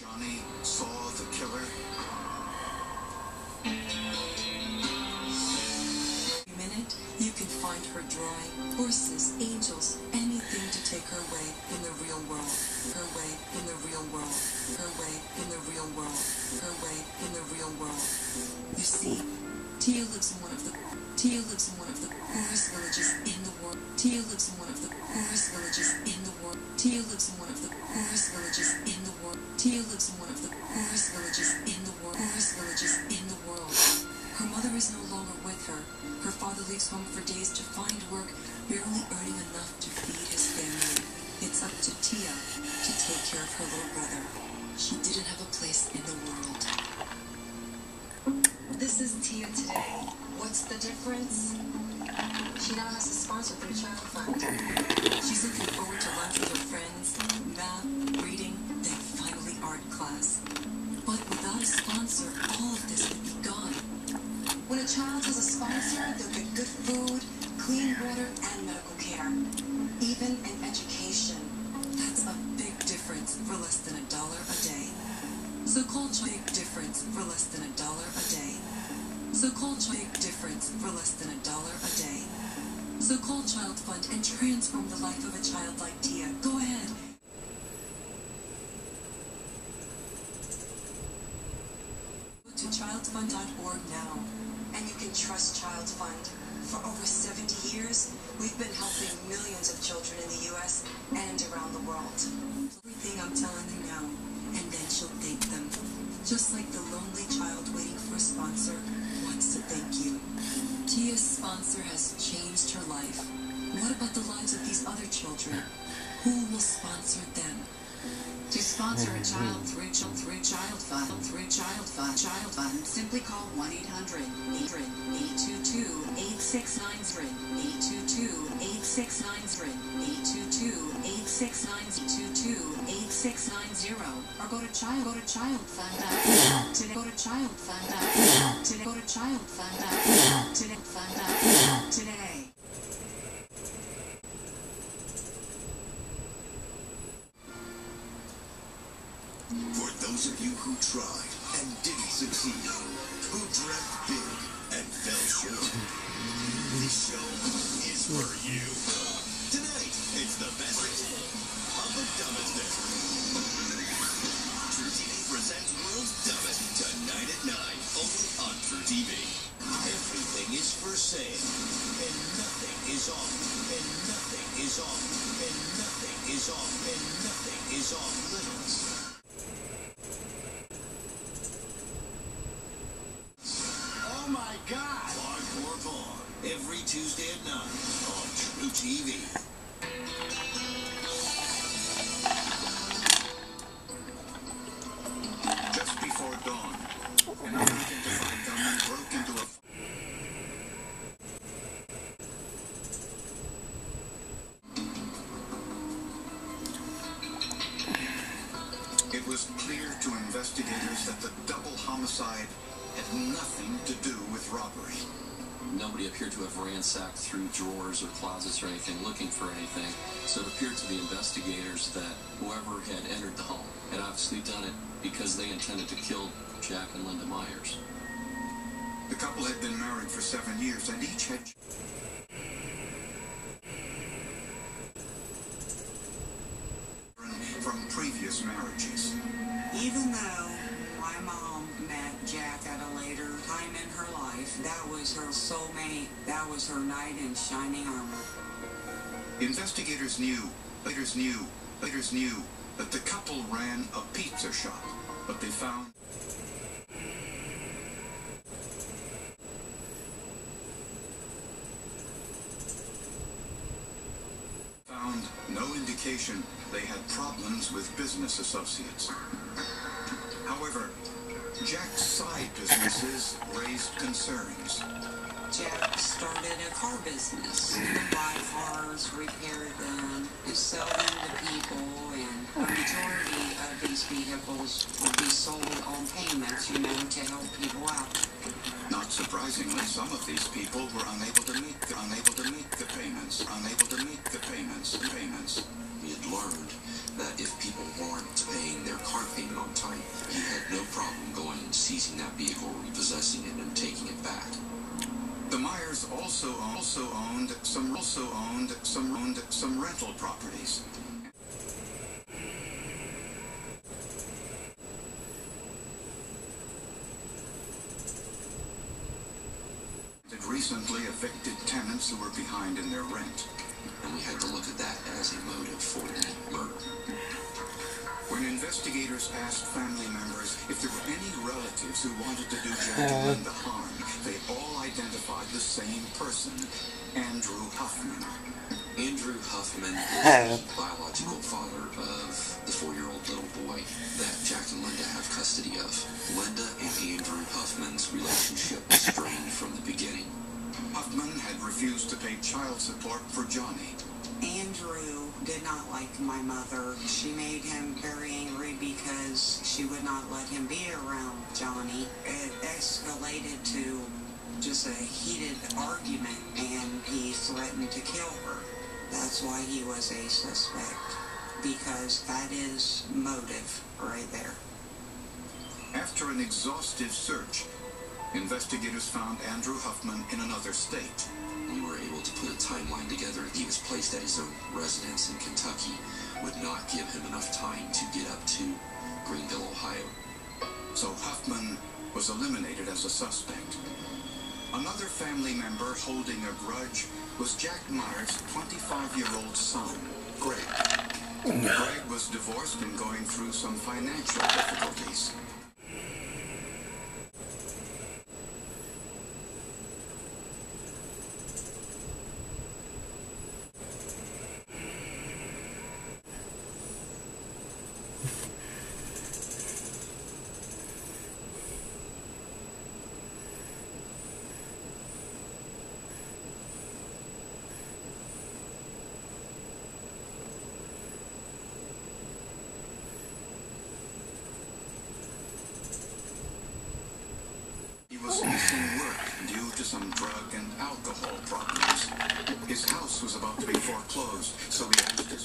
Johnny saw the killer. Every minute, you can find her drawing horses, angels, anything to take her way in the real world. Her way in the real world. Her way in the real world. Her way in the real world. You see, Tia lives in one of the poorest villages in the world. Tia lives in one of the poorest villages in the world. Tia lives in one of the poorest villages in the world. Tia lives in one of the poorest villages in the world. Poorest villages in the world. Her mother is no longer with her. Her father leaves home for days to find work, barely earning enough to feed his family. It's up to Tia to take care of her little brother. She didn't have a place in the world. This is Tia today. What's the difference? She now has a sponsor through Child Fund. She's looking forward to lunch with her friends, math, reading, then finally art class. But without a sponsor, all of this would be gone. When a child has a sponsor, they'll get good food, clean water, and medical care. Even in education. That's a big difference for less than $1 a day. So call big difference for less than $1 a day. So call big difference for less than $1 a day. So call Child Fund and transform the life of a child like Tia. Go ahead. Go to childfund.org now. And you can trust Child Fund. For over 70 years, we've been helping millions of children in the U.S. and around the world. Everything I'm telling them now, and then she'll thank them. Just like the lonely child waiting for a sponsor wants to thank you. Tia's sponsor has changed her life. What about the lives of these other children? Who will sponsor them? To sponsor a child through Child Fund, simply call 1-800-822-8690, 822-8690, 822-8690, or go to childfund.org. Today, go to childfund.org. Today, go to childfund.org. Today. For those of you who tried and didn't succeed, who dreamt big and fell short, this show is for you. Tonight, it's the best of the dumbest. True TV presents World's Dumbest tonight at 9, only on True TV. Everything is for sale, and nothing is off, and nothing is off, and nothing is off, and nothing is off limits. Oh my God! Hardcore Bar, every Tuesday at 9 on True TV. Just before dawn, an unidentified gunman broke into a... It was clear to investigators that the double homicide had nothing to do with robbery. Nobody appeared to have ransacked through drawers or closets or anything looking for anything, so it appeared to the investigators that whoever had entered the home had obviously done it because they intended to kill Jack and Linda Myers. The couple had been married for 7 years and each had... from previous marriages. Even though my mom met Jack at a later time in her life, that was her soulmate, that was her knight in shining armor. Investigators knew that the couple ran a pizza shop, but they found no indication they had problems with business associates. However, Jack's side businesses raised concerns. Jack started a car business. He would buy cars, repair them, and sell them to people, and a majority of these vehicles would be sold on payments, to help people out. Not surprisingly, some of these people were unable to meet the payments. He had learned that if people weren't paying their car payment on time, possessing it and taking it back. The Myers also owned some rental properties. It recently evicted tenants who were behind in their rent. And we had to look at that as a motive for the murder. When investigators asked family members if there were any relatives who wanted to do Jack and Linda harm, they all identified the same person, Andrew Huffman. Andrew Huffman is the biological father of the 4-year-old little boy that Jack and Linda have custody of. Linda and Andrew Huffman's relationship was strained from the beginning. Huffman had refused to pay child support for Johnny. Andrew did not like my mother. She made him very angry because she would not let him be around Johnny. It escalated to just a heated argument, and he threatened to kill her. That's why he was a suspect, because that is motive right there. After an exhaustive search, investigators found Andrew Huffman in another state. We were able to put a timeline together. He was placed at his own residence in Kentucky. Would not give him enough time to get up to Greenville, Ohio. So Huffman was eliminated as a suspect. Another family member holding a grudge was Jack Myers' 25-year-old son, Greg. Greg was divorced and going through some financial difficulties. He was missing work due to some drug and alcohol problems. His house was about to be foreclosed, so he asked his